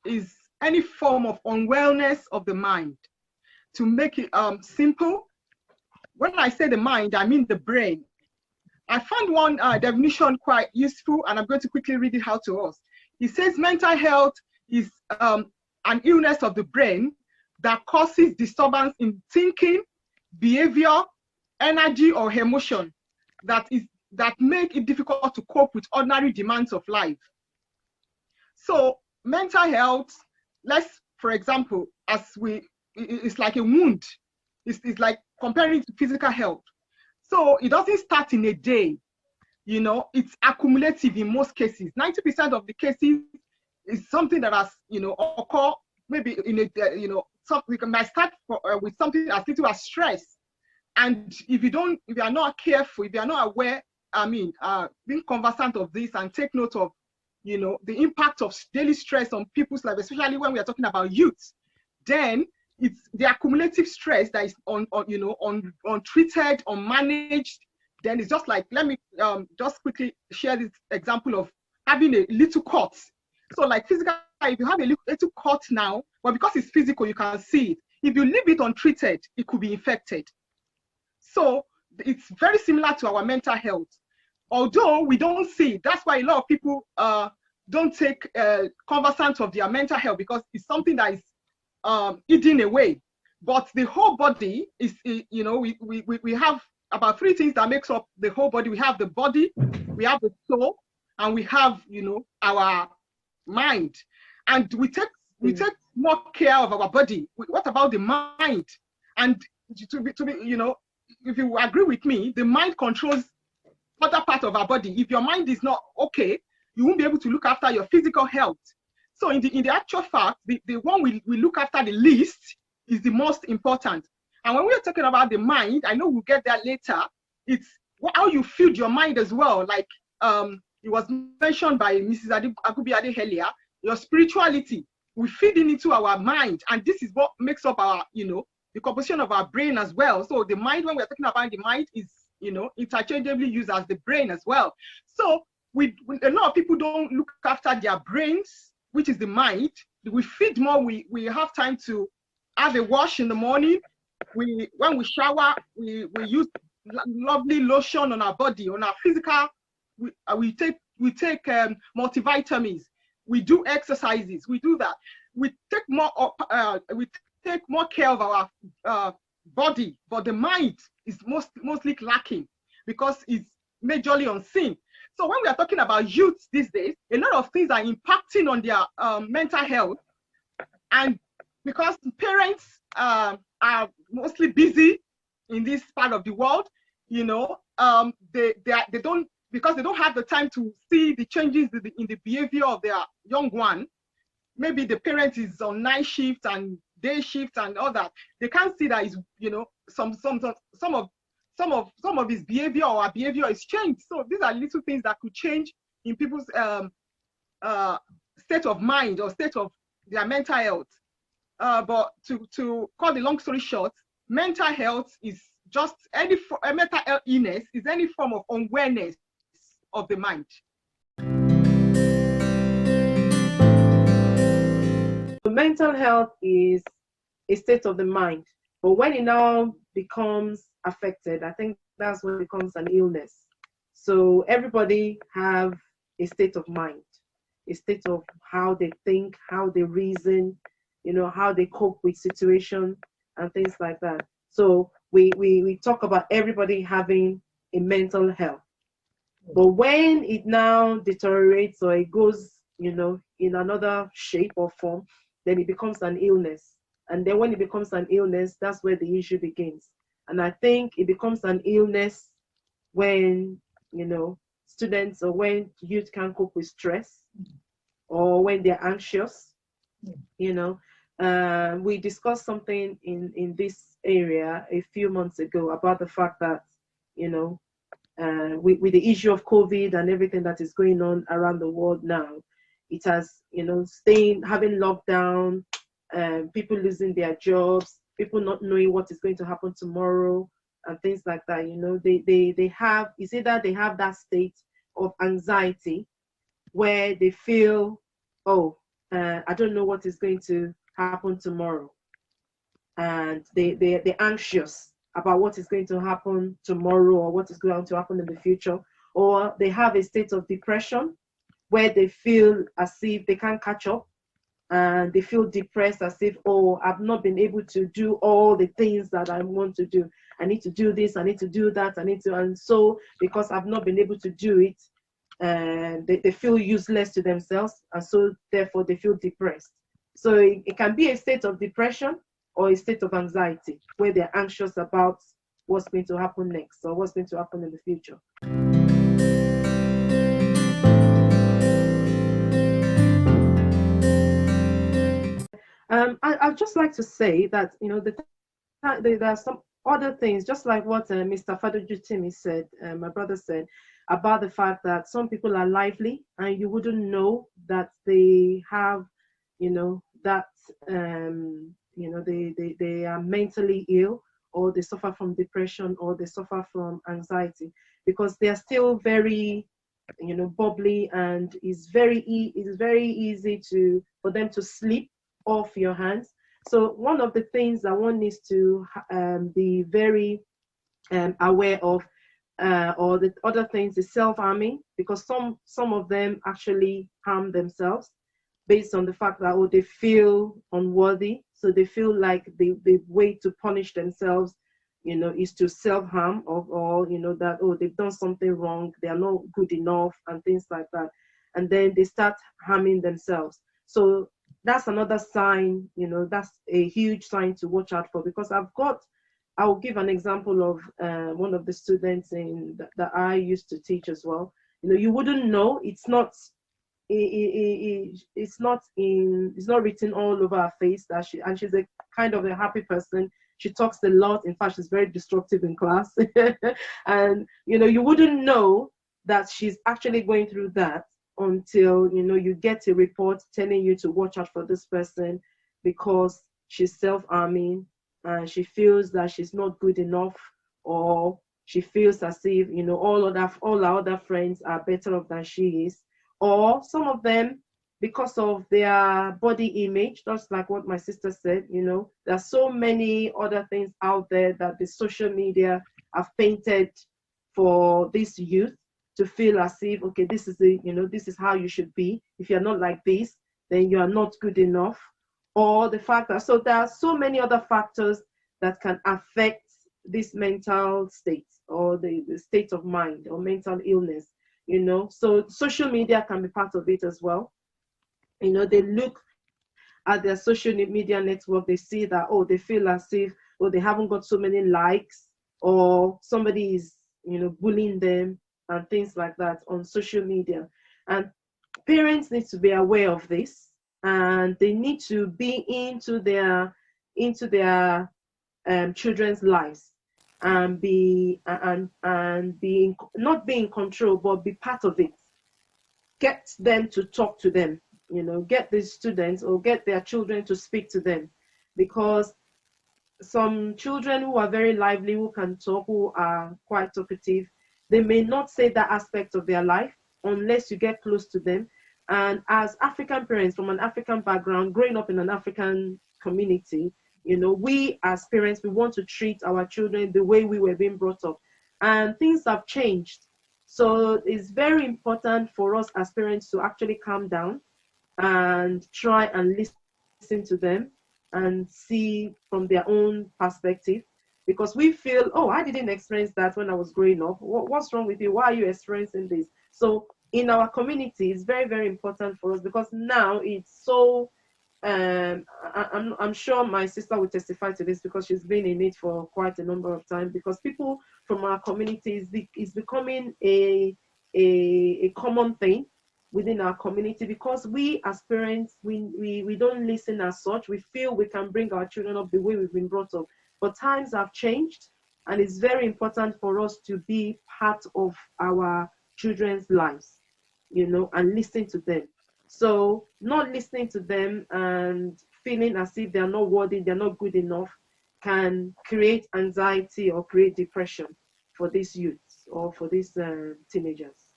is any form of unwellness of the mind. To make it simple, when I say the mind, I mean the brain. I found one definition quite useful, and I'm going to quickly read it out to us. It says mental health is an illness of the brain that causes disturbance in thinking, behavior, energy, or emotion that make it difficult to cope with ordinary demands of life. So mental health, for example, it's like a wound. It's like comparing it to physical health. So it doesn't start in a day, it's accumulative in most cases. 90% of the cases is something that has, occur maybe in a, we might start with something as little as stress. And if you are not careful, if you are not aware, being conversant of this and take note of, the impact of daily stress on people's life, especially when we are talking about youth, then it's the accumulative stress that is untreated, unmanaged. Then it's just like, let me just quickly share this example of having a little cut. So like physical, if you have a little cut now, well, because it's physical, you can see it. If you leave it untreated, it could be infected. So it's very similar to our mental health. Although we don't see it, that's why a lot of people don't take conversant of their mental health, because it's something that is hidden away. But the whole body is, we have about three things that makes up the whole body. We have the body, we have the soul, and we have, our mind. And we take more care of our body. What about the mind? And to be, if you agree with me, the mind controls other part of our body. If your mind is not okay, you won't be able to look after your physical health. So in the actual fact, the one we look after the least is the most important. And when we're talking about the mind, I know we'll get there later, it's how you feed your mind as well. Like it was mentioned by Mrs. Akubiade earlier, your spirituality, we feed it into our mind. And this is what makes up our, the composition of our brain as well. So the mind, when we're talking about the mind, is, interchangeably used as the brain as well. So a lot of people don't look after their brains, which is the mind. We feed more, we have time to have a wash in the morning. When we shower, we use lovely lotion on our body, on our physical. We take multivitamins. We do exercises. We do that. We take more care of our body, but the mind is mostly lacking because it's majorly unseen. So when we are talking about youth these days, a lot of things are impacting on their mental health, and because parents are mostly busy in this part of the world, they don't, because they don't have the time to see the changes in the behavior of their young one. Maybe the parent is on night shift and day shift and all that. They can't see that is, some of his behavior or our behavior is changed. So these are little things that could change in people's state of mind or state of their mental health. But to cut the long story short, mental health is just mental illness is any form of unawareness of the mind. Mental health is a state of the mind, but when it now becomes affected, I think that's when it becomes an illness. So everybody have a state of mind, a state of how they think, how they reason, how they cope with situations and things like that. So we talk about everybody having a mental health. But when it now deteriorates or it goes, in another shape or form, then it becomes an illness. And then when it becomes an illness, that's where the issue begins. And I think it becomes an illness when, students or when youth can't cope with stress or when they're anxious. We discussed something in this area a few months ago about the fact that, with the issue of COVID and everything that is going on around the world now, it has, having lockdown, people losing their jobs, people not knowing what is going to happen tomorrow and things like that. They have, it's either they have that state of anxiety where they feel, I don't know what is going to happen tomorrow. And they're anxious about what is going to happen tomorrow or what is going to happen in the future. Or they have a state of depression where they feel as if they can't catch up, and they feel depressed as if, oh, I've not been able to do all the things that I want to do. I need to do this, I need to do that, and so because I've not been able to do it, and they feel useless to themselves, and so therefore they feel depressed. So it can be a state of depression or a state of anxiety where they're anxious about what's going to happen next or what's going to happen in the future. I'd just like to say that, there are some other things, just like what Mr. Fadojutimi said, my brother said, about the fact that some people are lively and you wouldn't know that they have, that, they are mentally ill, or they suffer from depression, or they suffer from anxiety, because they are still very, bubbly, and it's very easy for them to slip off your hands. So one of the things that one needs to be very aware of, or the other things, is self-harming, because some of them actually harm themselves based on the fact that, oh, they feel unworthy, so they feel like the way to punish themselves, is to self-harm, or that, oh, they've done something wrong, they are not good enough, and things like that, and then they start harming themselves. So that's another sign, that's a huge sign to watch out for, because I'll give an example of one of the students that I used to teach as well. You wouldn't know, it's not written all over her face that she's a kind of a happy person. She talks a lot. In fact, she's very disruptive in class. And you wouldn't know that she's actually going through that until you get a report telling you to watch out for this person, because she's self-harming and she feels that she's not good enough, or she feels as if all our other friends are better off than she is. Or some of them, because of their body image, just like what my sister said, there's so many other things out there that the social media have painted for this youth to feel as if, okay, this is how you should be. If you're not like this, then you are not good enough. Or the fact that, so there are so many other factors that can affect this mental state, or the state of mind, or mental illness. So social media can be part of it as well. They look at their social media network, they see that, oh, they feel as if, oh, they haven't got so many likes, or somebody is, bullying them, and things like that on social media. And parents need to be aware of this, and they need to be into their children's lives, and not be in control, but be part of it. Get them to talk to them, get these students or get their children to speak to them, because some children who are very lively, who can talk, who are quite talkative, they may not say that aspect of their life unless you get close to them. And as African parents from an African background, growing up in an African community, we as parents, we want to treat our children the way we were being brought up. And things have changed. So it's very important for us as parents to actually calm down and try and listen to them and see from their own perspective. Because we feel, oh, I didn't experience that when I was growing up. What's wrong with you? Why are you experiencing this? So in our community, it's very, very important for us, because now it's so, I'm sure my sister will testify to this, because she's been in it for quite a number of time, because people from our community is becoming a common thing within our community, because we as parents, we don't listen as such. We feel we can bring our children up the way we've been brought up. But times have changed, and it's very important for us to be part of our children's lives, and listen to them. So not listening to them and feeling as if they're not worthy, they're not good enough, can create anxiety or create depression for these youths or for these teenagers.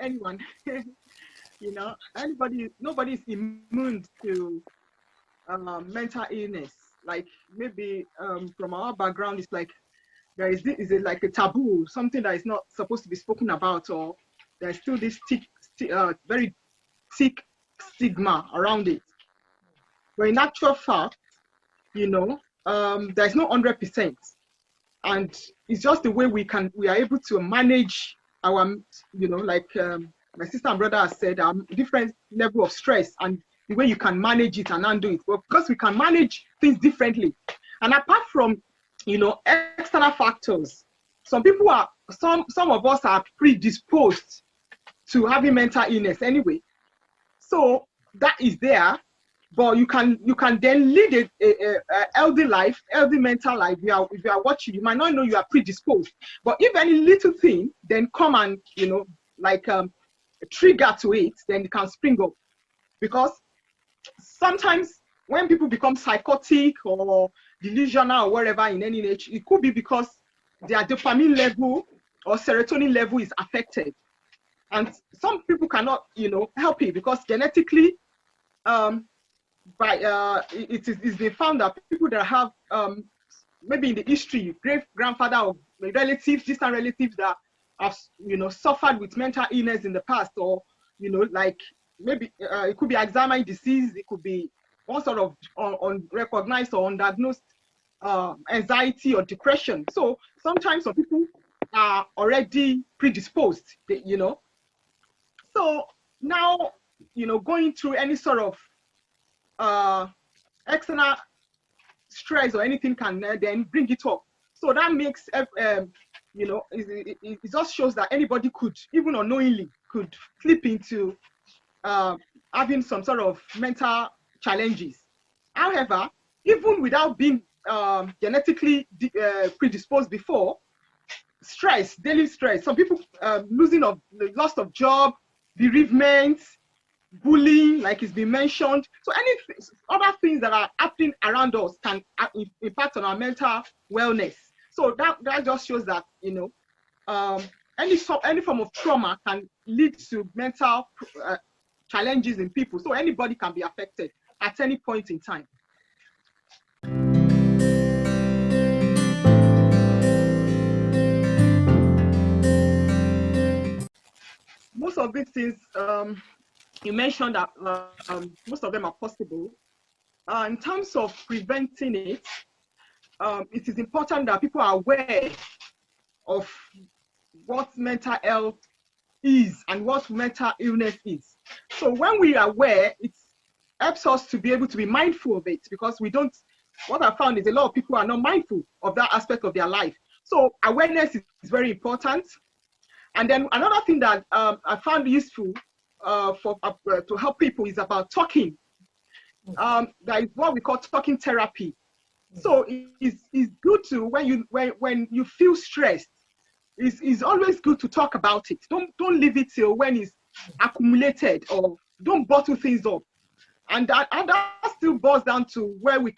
anyone. You know, nobody is immune to mental illness. Like maybe from our background, it's like is it like a taboo, something that is not supposed to be spoken about, or there's still this very thick stigma around it. But in actual fact, you know, there's no 100%, and it's just the way we are able to manage our, you know, like my sister and brother has said, different level of stress and the way you can manage it and undo it. But because we can manage things differently, and apart from, you know, external factors, some of us are predisposed to having mental illness anyway. So that is there, but you can then lead a healthy life, healthy mental life. If you are watching, you might not know you are predisposed, but if any little thing then come and, you know, like trigger to it, then it can spring up. Because sometimes when people become psychotic or delusional or whatever in any nature, it could be because their dopamine level or serotonin level is affected. And some people cannot, you know, help it because genetically, it's been found that people that have maybe in the history, great grandfather or relatives, distant relatives that have, you know, suffered with mental illness in the past, or, you know, like maybe it could be Alzheimer's disease, it could be one sort of unrecognized or undiagnosed anxiety or depression. So sometimes some people are already predisposed, you know. So now, you know, going through any sort of external stress or anything can then bring it up. So that makes, you know, it just shows that anybody could, even unknowingly, could slip into having some sort of mental challenges. However, even without being genetically predisposed before, stress, daily stress, some people loss of job, bereavement, bullying, like it's been mentioned. So any other things that are happening around us can impact on our mental wellness. So that just shows that, you know, any form of trauma can lead to mental challenges in people. So anybody can be affected at any point in time. Most of these things, you mentioned that most of them are possible. In terms of preventing it, it is important that people are aware of what mental health is and what mental illness is. So when we are aware, it helps us to be able to be mindful of it, because what I found is a lot of people are not mindful of that aspect of their life. So awareness is very important. And then another thing that I found useful to help people is about talking. That is what we call talking therapy. So it's good to, when you feel stressed, it's always good to talk about it. Don't leave it till when it's accumulated, or don't bottle things up. And that still boils down to where we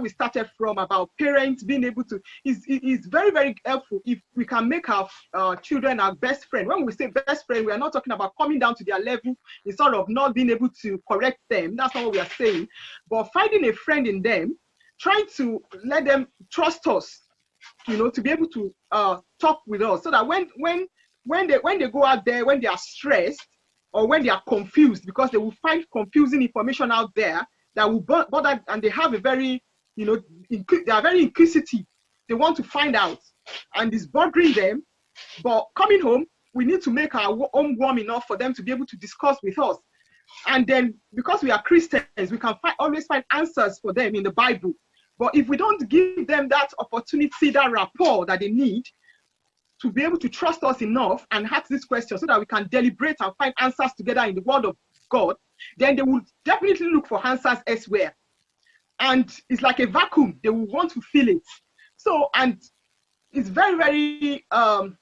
started from, about parents being able to, is very, very helpful if we can make our children our best friend. When we say best friend, we are not talking about coming down to their level in sort of not being able to correct them. That's not what we are saying. But finding a friend in them, trying to let them trust us, you know, to be able to talk with us, so that when they go out there, when they are stressed, or when they are confused, because they will find confusing information out there that will bother, and they have a very, you know, they are very inquisitive. They want to find out, and it's bothering them. But coming home, we need to make our home warm enough for them to be able to discuss with us. And then, because we are Christians, we can always find answers for them in the Bible. But if we don't give them that opportunity, that rapport that they need, to be able to trust us enough and ask this question so that we can deliberate and find answers together in the Word of God, then they will definitely look for answers elsewhere. And it's like a vacuum. They will want to fill it. So, and it's very, very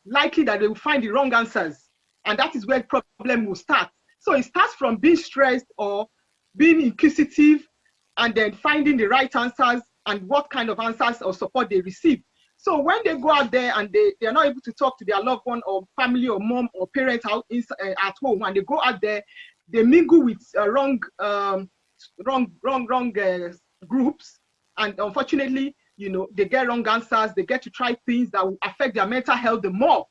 likely that they will find the wrong answers. And that is where the problem will start. So it starts from being stressed or being inquisitive, and then finding the right answers and what kind of answers or support they receive. So when they go out there and they're not able to talk to their loved one or family or mom or parents out at home, and they go out there, they mingle with wrong groups, and unfortunately, you know, they get wrong answers. They get to try things that will affect their mental health the more,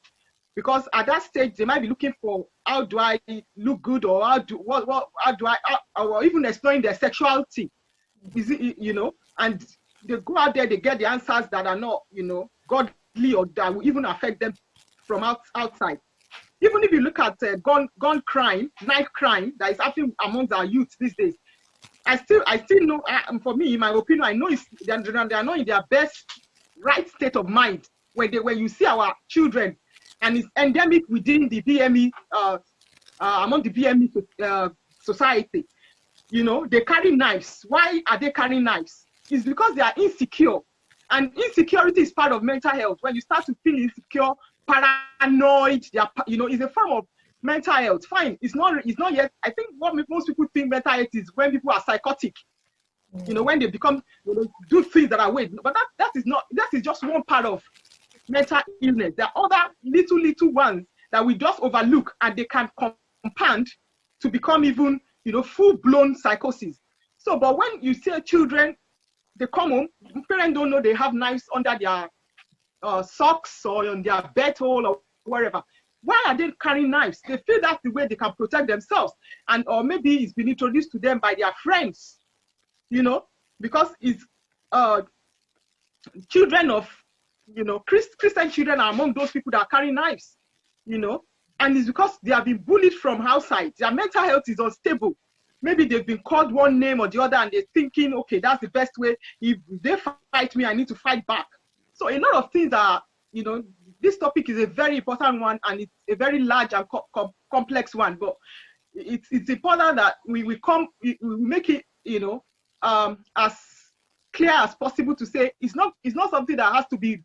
because at that stage they might be looking for, how do I look good, or how do I, or even exploring their sexuality. Is it, you know, and they go out there, they get the answers that are not, you know, godly, or that will even affect them from outside. Even if you look at gun crime, knife crime that is happening amongst our youth these days, I still know, for me, in my opinion, I know they are not in their best right state of mind when you see our children, and it's endemic within the BME, among the BME society. You know, they carry knives. Why are they carrying knives? It's because they are insecure, and insecurity is part of mental health. When you start to feel insecure, paranoid, you know, it's a form of mental health. Fine, it's not yet. I think what most people think mental health is when people are psychotic. You know, when they become, you know, do things that are weird. But that is just one part of mental illness. There are other little ones that we just overlook, and they can compound to become even, you know, full-blown psychosis. So, but when you see children, they come home, parents don't know they have knives under their socks or on their bed hole or wherever. Why are they carrying knives? They feel that's the way they can protect themselves, and or maybe it's been introduced to them by their friends, you know, because it's children of, you know, Christian children are among those people that are carrying knives, you know, and it's because they have been bullied from outside. Their mental health is unstable. Maybe they've been called one name or the other, and they're thinking, okay, that's the best way. If they fight me, I need to fight back. So a lot of things are, you know, this topic is a very important one, and it's a very large and complex one. But it's important that we make it, you know, as clear as possible to say it's not something that has to be,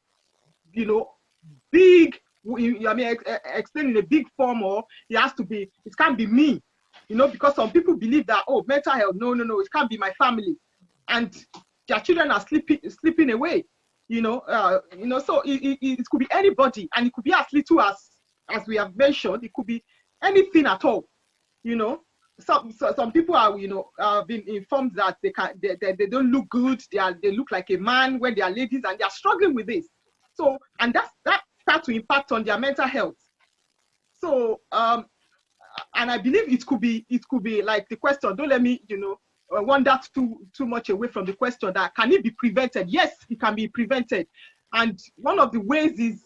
you know, big. I mean, explain in a big form, or it can't be me. You know, because some people believe that, oh, mental health, no, it can't be my family, and their children are slipping away. You know, so it could be anybody, and it could be as little as we have mentioned. It could be anything at all. You know, some people are, you know, been informed that they don't look good. They look like a man when they are ladies, and they are struggling with this. So, and that starts to impact on their mental health. So, and I believe it could be like the question. Don't let me, you know, wander too much away from the question. That can it be prevented? Yes, it can be prevented. And one of the ways is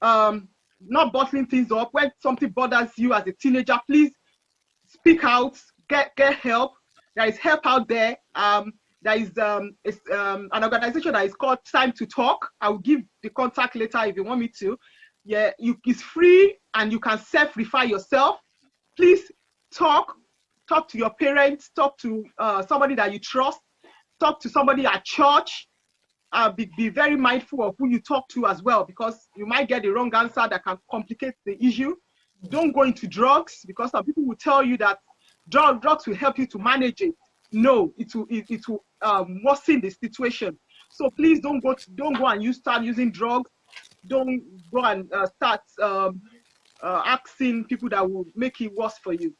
not bottling things up. When something bothers you as a teenager, please speak out. Get help. There is help out there. There is an organization that is called Time to Talk. I will give the contact later if you want me to. Yeah, it's free, and you can self-refer yourself. Please talk to your parents, talk to somebody that you trust, talk to somebody at church. Be very mindful of who you talk to as well, because you might get the wrong answer that can complicate the issue. Don't go into drugs, because some people will tell you that drugs will help you to manage it. No, it will worsen the situation. So please don't go and start using drugs. Don't go and start asking people that will make it worse for you.